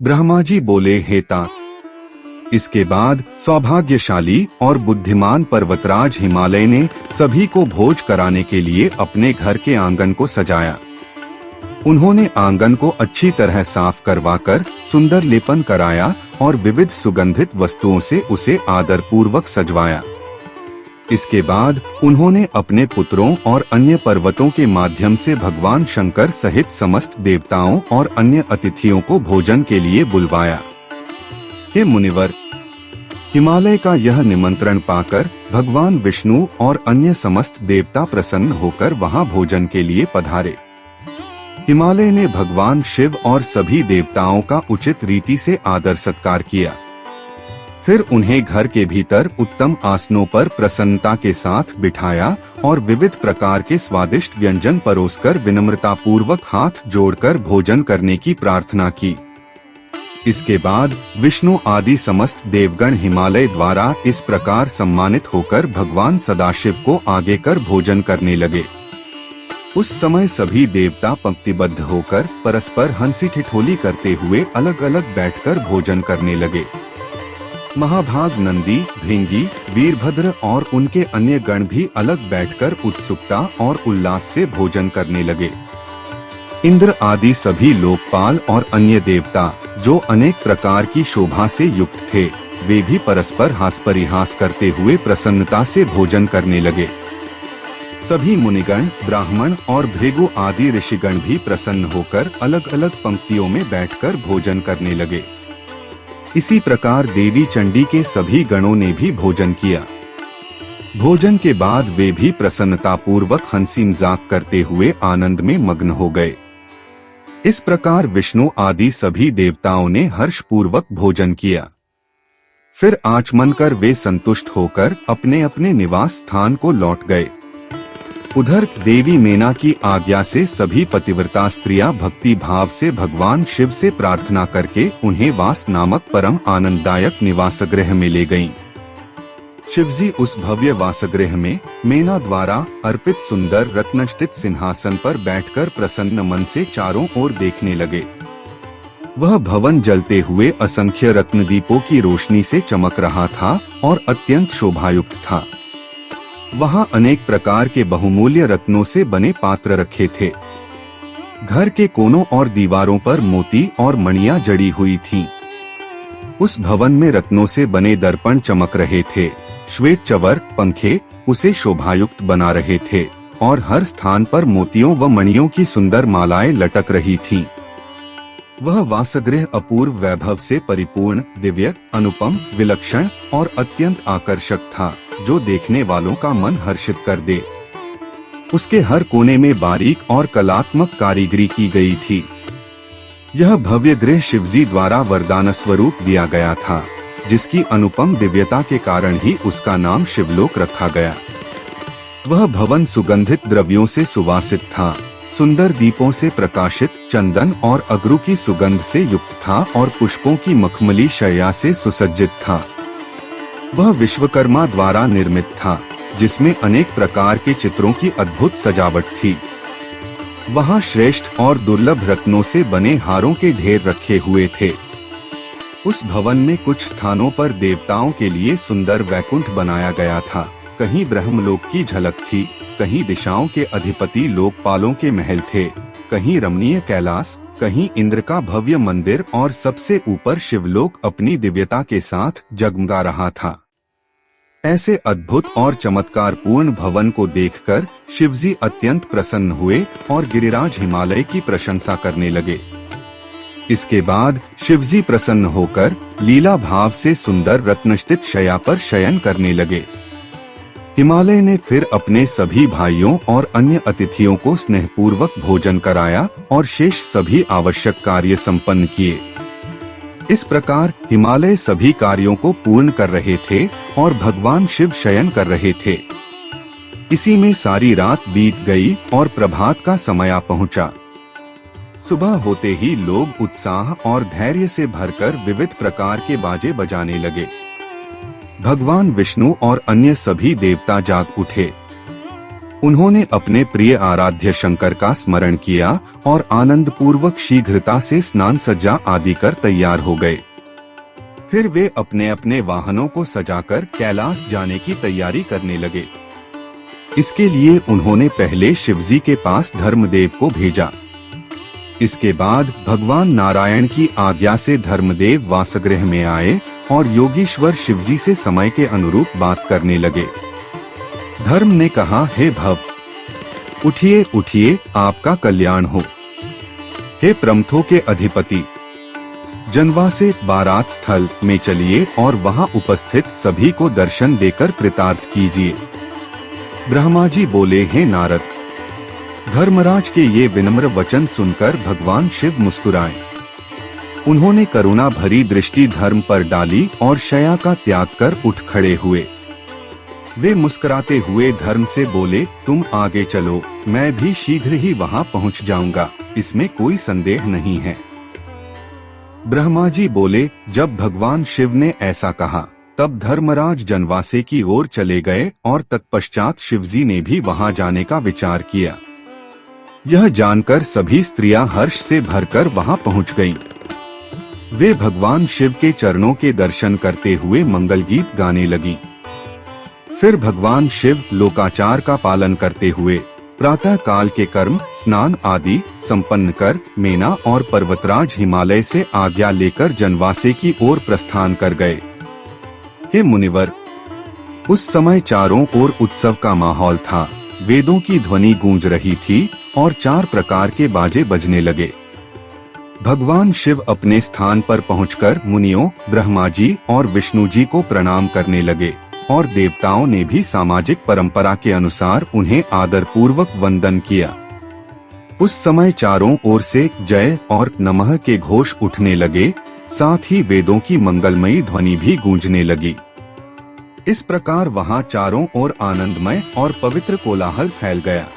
ब्रह्मा जी बोले, हे तात। इसके बाद सौभाग्यशाली और बुद्धिमान पर्वतराज हिमालय ने सभी को भोज कराने के लिए अपने घर के आंगन को सजाया। उन्होंने आंगन को अच्छी तरह साफ करवाकर सुंदर लेपन कराया और विविध सुगंधित वस्तुओं से उसे आदर पूर्वक सजवाया। इसके बाद उन्होंने अपने पुत्रों और अन्य पर्वतों के माध्यम से भगवान शंकर सहित समस्त देवताओं और अन्य अतिथियों को भोजन के लिए बुलवाया। हे मुनिवर, हिमालय का यह निमंत्रण पाकर भगवान विष्णु और अन्य समस्त देवता प्रसन्न होकर वहां भोजन के लिए पधारे। हिमालय ने भगवान शिव और सभी देवताओं का उचित रीति से आदर सत्कार किया। फिर उन्हें घर के भीतर उत्तम आसनों पर प्रसन्नता के साथ बिठाया और विविध प्रकार के स्वादिष्ट व्यंजन परोसकर विनम्रता पूर्वक हाथ जोड़कर भोजन करने की प्रार्थना की। इसके बाद विष्णु आदि समस्त देवगण हिमालय द्वारा इस प्रकार सम्मानित होकर भगवान सदाशिव को आगे कर भोजन करने लगे। उस समय सभी देवता पंक्तिबद्ध होकर परस्पर हंसी ठिठोली करते हुए अलग अलग बैठकर भोजन करने लगे। महाभाग नंदी, भृंगी, वीरभद्र और उनके अन्य गण भी अलग बैठकर उत्सुकता और उल्लास से भोजन करने लगे। इंद्र आदि सभी लोकपाल और अन्य देवता जो अनेक प्रकार की शोभा से युक्त थे, वे भी परस्पर हास परिहास करते हुए प्रसन्नता से भोजन करने लगे। सभी मुनिगण, ब्राह्मण और भृगु आदि ऋषिगण भी प्रसन्न होकर अलग अलग पंक्तियों में बैठकर भोजन करने लगे। इसी प्रकार देवी चंडी के सभी गणों ने भी भोजन किया। भोजन के बाद वे भी प्रसन्नता पूर्वक हंसी मजाक करते हुए आनंद में मग्न हो गए। इस प्रकार विष्णु आदि सभी देवताओं ने हर्ष पूर्वक भोजन किया। फिर आचमन कर वे संतुष्ट होकर अपने अपने निवास स्थान को लौट गए। उधर देवी मेना की आज्ञा से सभी पतिव्रता स्त्रियां भक्ति भाव से भगवान शिव से प्रार्थना करके उन्हें वास नामक परम आनंददायक निवासगृह में ले गईं। शिवजी उस भव्य वासगृह में मेना द्वारा अर्पित सुंदर रत्नजटित सिंहासन पर बैठकर प्रसन्न मन से चारों ओर देखने लगे। वह भवन जलते हुए असंख्य रत्नदीपों की रोशनी से चमक रहा था और अत्यंत शोभायुक्त था। वहां अनेक प्रकार के बहुमूल्य रत्नों से बने पात्र रखे थे। घर के कोनों और दीवारों पर मोती और मणियां जड़ी हुई थीं। उस भवन में रत्नों से बने दर्पण चमक रहे थे। श्वेत चवर, पंखे उसे शोभायुक्त बना रहे थे और हर स्थान पर मोतियों व मणियों की सुंदर मालाएं लटक रही थीं। वह वासगृह अपूर्व वैभव से परिपूर्ण, दिव्य, अनुपम, विलक्षण और अत्यंत आकर्षक था, जो देखने वालों का मन हर्षित कर दे। उसके हर कोने में बारीक और कलात्मक कारीगरी की गई थी। यह भव्य गृह शिवजी द्वारा वरदान स्वरूप दिया गया था, जिसकी अनुपम दिव्यता के कारण ही उसका नाम शिवलोक रखा गया। वह भवन सुगंधित द्रव्यों से सुवासित था, सुंदर दीपों से प्रकाशित, चंदन और अगरू की सुगंध से युक्त था और पुष्पों की मखमली शैया से सुसज्जित था। वह विश्वकर्मा द्वारा निर्मित था, जिसमें अनेक प्रकार के चित्रों की अद्भुत सजावट थी। वहां श्रेष्ठ और दुर्लभ रत्नों से बने हारों के ढेर रखे हुए थे। उस भवन में कुछ स्थानों पर देवताओं के लिए सुंदर वैकुंठ बनाया गया था। कहीं ब्रह्मलोक की झलक थी, कहीं दिशाओं के अधिपति लोकपालों के महल थे, कहीं रमणीय कैलाश, कहीं इंद्र का भव्य मंदिर और सबसे ऊपर शिवलोक अपनी दिव्यता के साथ जगमगा रहा था। ऐसे अद्भुत और चमत्कारपूर्ण भवन को देखकर शिवजी अत्यंत प्रसन्न हुए और गिरिराज हिमालय की प्रशंसा करने लगे। इसके बाद शिवजी प्रसन्न होकर लीला भाव से सुंदर रत्नजटित शैया पर शयन करने लगे। हिमालय ने फिर अपने सभी भाइयों और अन्य अतिथियों को स्नेहपूर्वक भोजन कराया और शेष सभी आवश्यक कार्य संपन्न किए। इस प्रकार हिमालय सभी कार्यों को पूर्ण कर रहे थे और भगवान शिव शयन कर रहे थे। इसी में सारी रात बीत गई और प्रभात का समय आ पहुंचा। सुबह होते ही लोग उत्साह और धैर्य से भरकर विविध प्रकार के बाजे बजाने लगे। भगवान विष्णु और अन्य सभी देवता जाग उठे। उन्होंने अपने प्रिय आराध्य शंकर का स्मरण किया और आनंद पूर्वक शीघ्रता से स्नान सज्जा आदि कर तैयार हो गए। फिर वे अपने अपने वाहनों को सजाकर कैलाश जाने की तैयारी करने लगे। इसके लिए उन्होंने पहले शिवजी के पास धर्मदेव को भेजा। इसके बाद भगवान नारायण की आज्ञा से धर्मदेव वासगृह में आए और योगीश्वर शिवजी से समय के अनुरूप बात करने लगे। धर्म ने कहा, हे भव, उठिए उठिए, आपका कल्याण हो। हे प्रमथों के अधिपति, जनवासे बारात स्थल में चलिए और वहां उपस्थित सभी को दर्शन देकर कृतार्थ कीजिए। ब्रह्मा जी बोले, हे नारद, धर्मराज के ये विनम्र वचन सुनकर भगवान शिव मुस्कुराए। उन्होंने करुणा भरी दृष्टि धर्म पर डाली और शया का त्याग कर उठ खड़े हुए। वे मुस्कुराते हुए धर्म से बोले, तुम आगे चलो, मैं भी शीघ्र ही वहां पहुंच जाऊंगा, इसमें कोई संदेह नहीं है। ब्रह्मा जी बोले, जब भगवान शिव ने ऐसा कहा तब धर्मराज जनवासे की ओर चले गए और तत्पश्चात शिवजी ने भी वहां जाने का विचार किया। यह जानकर सभी स्त्रियां हर्ष से भरकर वहां पहुंच गईं। वे भगवान शिव के चरणों के दर्शन करते हुए मंगल गीत गाने लगीं। फिर भगवान शिव लोकाचार का पालन करते हुए प्रातः काल के कर्म स्नान आदि संपन्न कर मेना और पर्वतराज हिमालय से आज्ञा लेकर जनवासे की ओर प्रस्थान कर गए। हे मुनिवर, उस समय चारों ओर उत्सव का माहौल था। वेदों की ध्वनि गूंज रही थी और 4 प्रकार के बाजे बजने लगे। भगवान शिव अपने स्थान पर पहुंचकर मुनियों, ब्रह्मा जी और विष्णु जी को प्रणाम करने लगे और देवताओं ने भी सामाजिक परंपरा के अनुसार उन्हें आदर पूर्वक वंदन किया। उस समय चारों ओर से जय और नमः के घोष उठने लगे, साथ ही वेदों की मंगलमयी ध्वनि भी गूंजने लगी। इस प्रकार वहां चारों ओर आनंदमय और पवित्र कोलाहल फैल गया।